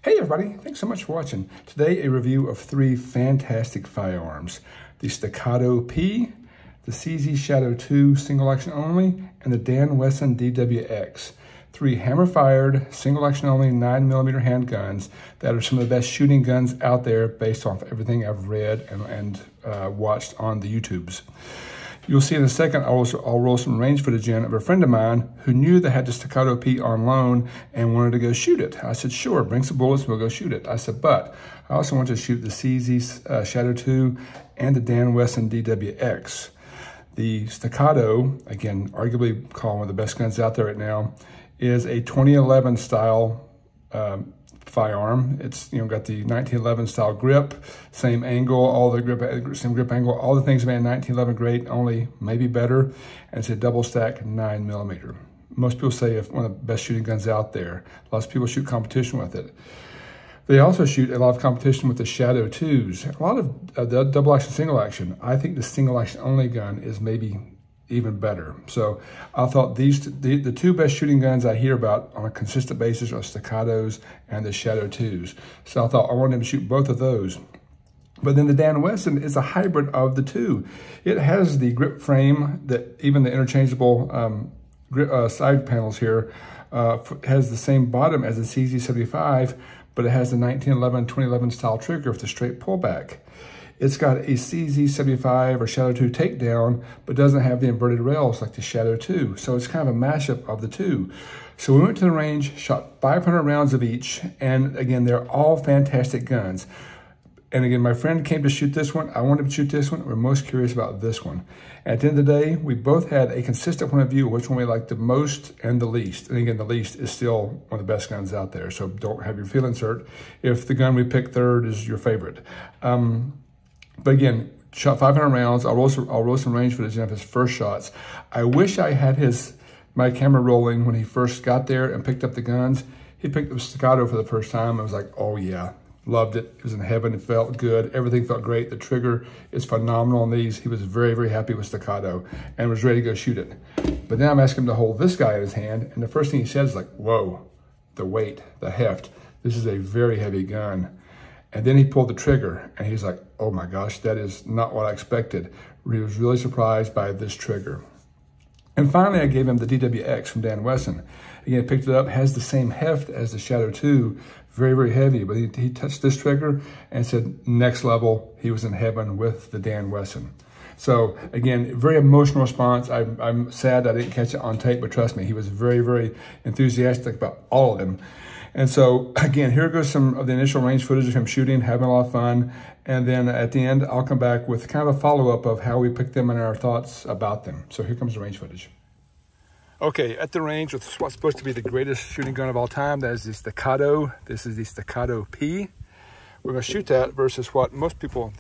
Hey everybody, thanks so much for watching. Today a review of three fantastic firearms. The Staccato P, the CZ Shadow 2 single action only, and the Dan Wesson DWX. Three hammer-fired, single action only 9mm handguns that are some of the best shooting guns out there based off everything I've read and watched on the YouTubes. You'll see in a second, I'll roll some range footage in of a friend of mine who knew they had the Staccato P on loan and wanted to go shoot it. I said, sure, bring some bullets and we'll go shoot it. I said, but I also want to shoot the CZ Shadow 2 and the Dan Wesson DWX. The Staccato, again, arguably called one of the best guns out there right now, is a 2011 style firearm. It's got the 1911 style grip, same angle, all the grip, same grip angle, all the things made in 1911 great, only maybe better. And it's a double stack 9mm. Most people say it's one of the best shooting guns out there. Lots of people shoot competition with it. They also shoot a lot of competition with the Shadow 2s. A lot of the double action, single action. I think the single action only gun is maybe even better. So I thought the two best shooting guns I hear about on a consistent basis are Staccatos and the Shadow 2s. So I thought I wanted him to shoot both of those. But then the Dan Wesson is a hybrid of the two. It has the grip frame that even the interchangeable side panels here has the same bottom as the CZ75, but it has the 1911-2011 style trigger with the straight pullback. It's got a CZ75 or Shadow 2 takedown, but doesn't have the inverted rails like the Shadow 2. So it's kind of a mashup of the two. So we went to the range, shot 500 rounds of each, and again, they're all fantastic guns. And again, my friend came to shoot this one. I wanted to shoot this one. We're most curious about this one. At the end of the day, we both had a consistent point of view of which one we liked the most and the least. And again, the least is still one of the best guns out there. So don't have your feelings hurt if the gun we picked third is your favorite. But again, shot 500 rounds. I'll roll some range footage of his first shots. I wish I had my camera rolling when he first got there and picked up the guns. He picked up Staccato for the first time. I was like, oh yeah, loved it. It was in heaven. It felt good. Everything felt great. The trigger is phenomenal on these. He was very, very happy with Staccato and was ready to go shoot it. But now I'm asking him to hold this guy in his hand. And the first thing he said is like, whoa, the weight, the heft. This is a very heavy gun. And then he pulled the trigger and he's like, oh my gosh, that is not what I expected. He was really surprised by this trigger. And finally, I gave him the DWX from Dan Wesson. Again, he picked it up, has the same heft as the Shadow 2, very, very heavy, but he touched this trigger and said, next level, he was in heaven with the Dan Wesson. So again, very emotional response. I'm sad I didn't catch it on tape, but trust me, he was very, very enthusiastic about all of them. And so again, here goes some of the initial range footage of him shooting, having a lot of fun. And then at the end, I'll come back with kind of a follow-up of how we picked them and our thoughts about them. So here comes the range footage. Okay, at the range with what's supposed to be the greatest shooting gun of all time, that is the Staccato. This is the Staccato P. We're gonna shoot that versus what most people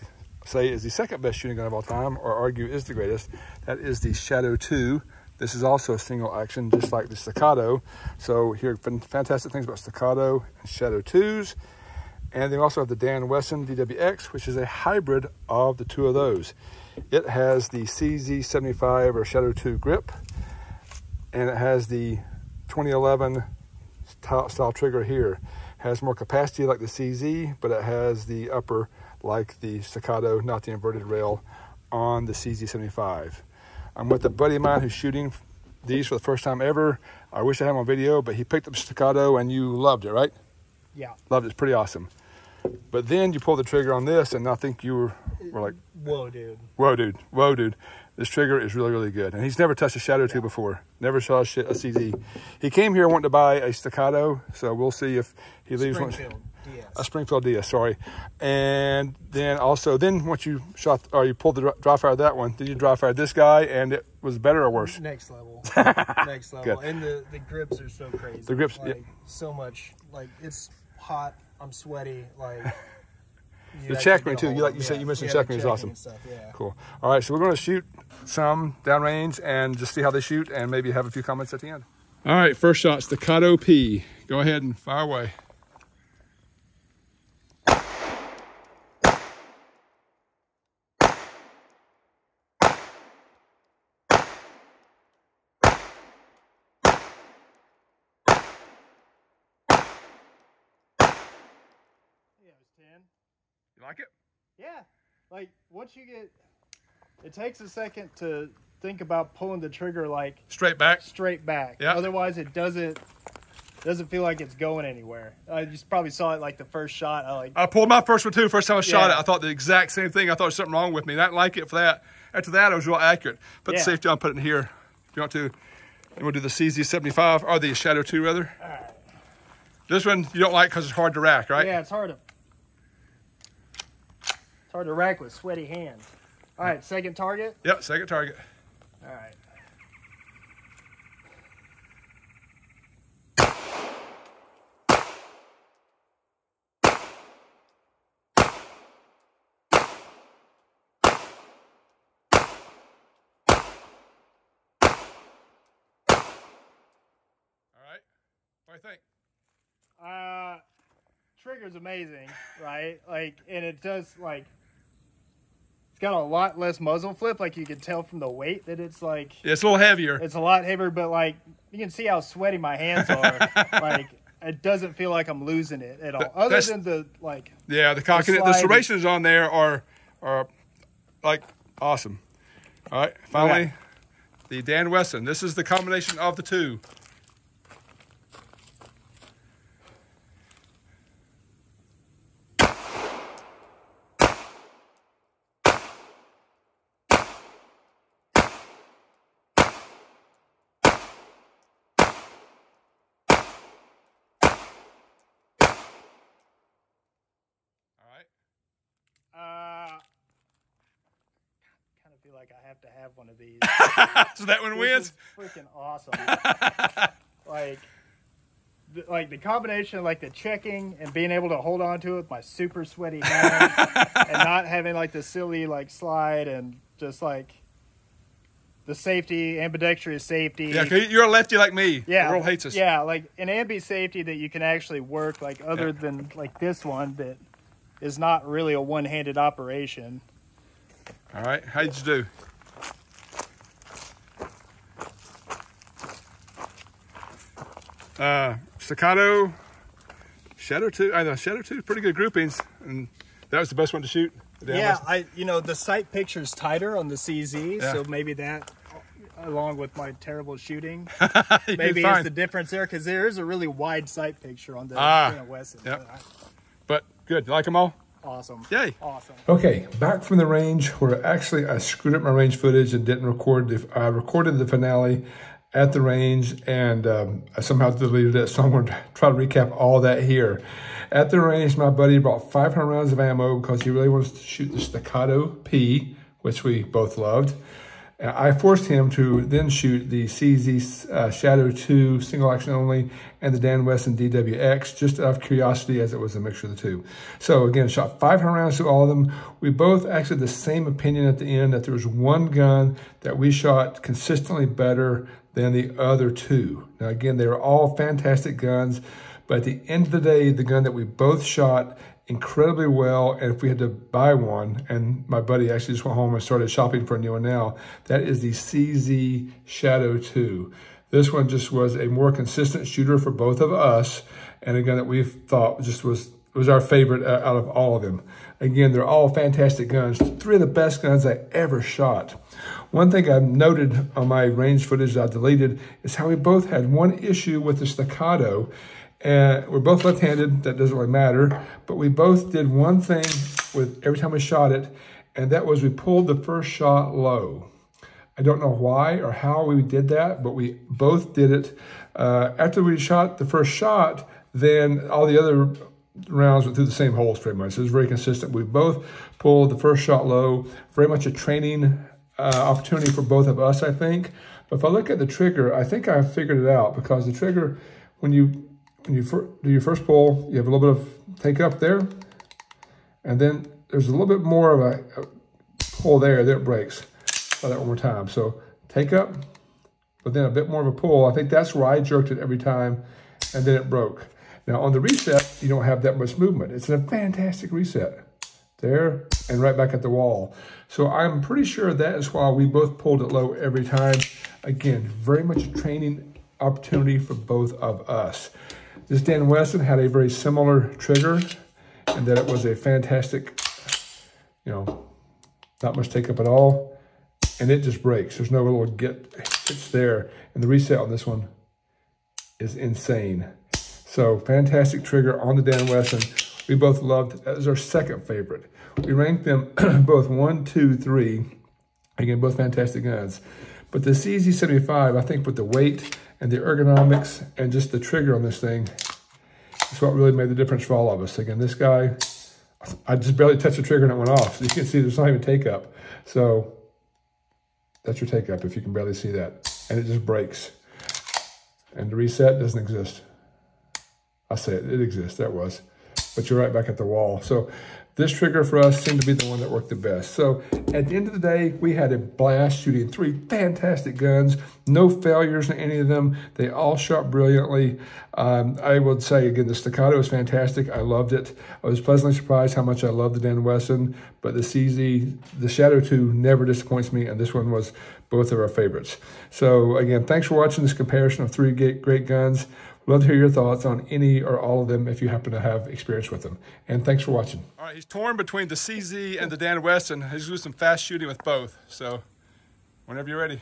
say is the second best shooting gun of all time, or argue is the greatest. That is the Shadow 2. This is also a single action, just like the Staccato. So here are fantastic things about Staccato and Shadow 2s. And then we also have the Dan Wesson DWX, which is a hybrid of the two of those. It has the CZ75 or Shadow 2 grip, and it has the 2011 style trigger here. Has more capacity like the CZ, but it has the upper like the Staccato, not the inverted rail on the CZ75. I'm with a buddy of mine who's shooting these for the first time ever. I wish I had him on video, but he picked up Staccato and you loved it, right? Yeah. Loved it. It's pretty awesome. But then you pull the trigger on this and I think you were like, whoa, dude. Whoa, dude. Whoa, dude. This trigger is really, really good. And he's never touched a Shadow 2 before. Never saw a CZ. He came here wanting to buy a Staccato, so we'll see if he leaves one. A Springfield DS, sorry. And then also, once you shot, or you pulled the dry fire of that one, then you dry fired this guy, and it was better or worse? Next level. Next level. Good. And the grips are so crazy. The grips, like, so much. Like, it's hot. I'm sweaty. Like, the checkering too. You said you mentioned checkering is awesome. Stuff, yeah. Cool. All right, so we're going to shoot some downrange and just see how they shoot, and maybe have a few comments at the end. All right, first shot, Staccato P. Go ahead and fire away. in. You like it? Yeah. Like, once you get... It takes a second to think about pulling the trigger, like... Straight back? Straight back. Yeah. Otherwise, it doesn't feel like it's going anywhere. I just probably saw it like the first shot. I pulled my first one too. First time I shot Yeah. it, I thought the exact same thing. I thought there was something wrong with me. I didn't like it for that. After that, I was real accurate. Put the safety on, put it in here. If you want to, you want to do the CZ75 or the Shadow 2 rather. All right. This one you don't like because it's hard to rack, right? Yeah, it's hard to rack with sweaty hands. All right, second target. Yep, second target. All right. What do you think? Trigger's amazing, right? Like, and it does, like, it's got a lot less muzzle flip. Like, you can tell from the weight that it's like... Yeah, it's a little heavier. It's a lot heavier, but, like, you can see how sweaty my hands are. Like, it doesn't feel like I'm losing it at all. Other than the, like... Yeah, the cockiness, the serrations on there are like, awesome. All right, finally, the Dan Wesson. This is the combination of the two. Kind of feel like I have to have one of these. So that one wins? This is freaking awesome. like the combination of like the checking and being able to hold on to it with my super sweaty hands and not having like the silly like slide and just like the safety, ambidextrous safety. Yeah, 'cause you're a lefty like me. Yeah. The world hates us. Yeah, like an ambi safety that you can actually work like other than like this one that is not really a one-handed operation. All right, how did you do? Staccato, Shadow 2. I know Shadow 2 is pretty good groupings, and that was the best one to shoot. Yeah, the sight picture's tighter on the CZ, so maybe that, along with my terrible shooting, maybe is the difference there, because there is a really wide sight picture on the Dan Wesson. Yep. But good. You like them all? Awesome. Yay. Awesome. Okay, back from the range where actually I screwed up my range footage and didn't record. I recorded the finale at the range and I somehow deleted it. So I'm going to try to recap all that here. At the range, my buddy brought 500 rounds of ammo because he really wanted to shoot the Staccato P, which we both loved. I forced him to then shoot the CZ Shadow 2 single action only and the Dan Wesson DWX just out of curiosity as it was a mixture of the two. So again, shot 500 rounds to all of them. We both actually had the same opinion at the end that there was one gun that we shot consistently better than the other two. Now again, they were all fantastic guns, but at the end of the day, the gun that we both shot incredibly well, and if we had to buy one, and my buddy actually just went home and started shopping for a new one now, that is the CZ Shadow 2. This one just was a more consistent shooter for both of us, and a gun that we thought just was our favorite out of all of them. Again, they're all fantastic guns, 3 of the best guns I ever shot. One thing I've noted on my range footage that I deleted is how we both had one issue with the Staccato. And we're both left-handed, that doesn't really matter, but we both did one thing with every time we shot it, and that was we pulled the first shot low. I don't know why or how we did that, but we both did it. After we shot the first shot, then all the other rounds went through the same holes pretty much. It was very consistent. We both pulled the first shot low, very much a training opportunity for both of us, I think. But if I look at the trigger, I think I figured it out, because the trigger, when you do your first pull, you have a little bit of take up there, and then there's a little bit more of a pull there, then it breaks. Try that one more time. So take up, but then a bit more of a pull. I think that's where I jerked it every time, and then it broke. Now on the reset, you don't have that much movement. It's a fantastic reset. There, and right back at the wall. So I'm pretty sure that is why we both pulled it low every time. Again, very much a training opportunity for both of us. This Dan Wesson had a very similar trigger. and that it was a fantastic, you know, not much take up at all. And it just breaks. There's no little it's there. And the reset on this one is insane. So fantastic trigger on the Dan Wesson. We both loved. That was our second favorite. We ranked them both 1, 2, 3. Again, both fantastic guns. But the CZ75, I think with the weight and the ergonomics and just the trigger on this thing is what really made the difference for all of us. Again, this guy, I just barely touched the trigger and it went off. So you can see there's not even take up. So that's your take up if you can barely see that. And it just breaks. And the reset doesn't exist. I say it exists, that was. But you're right back at the wall. So this trigger for us seemed to be the one that worked the best. So at the end of the day, we had a blast shooting 3 fantastic guns. No failures in any of them. They all shot brilliantly. I would say, again, the Staccato is fantastic. I loved it. I was pleasantly surprised how much I loved the Dan Wesson, but the CZ, the Shadow 2 never disappoints me, and this one was both of our favorites. So again, thanks for watching this comparison of 3 great guns. Love to hear your thoughts on any or all of them if you happen to have experience with them. And thanks for watching. All right, he's torn between the CZ and the Dan Wesson. He's doing some fast shooting with both. So whenever you're ready.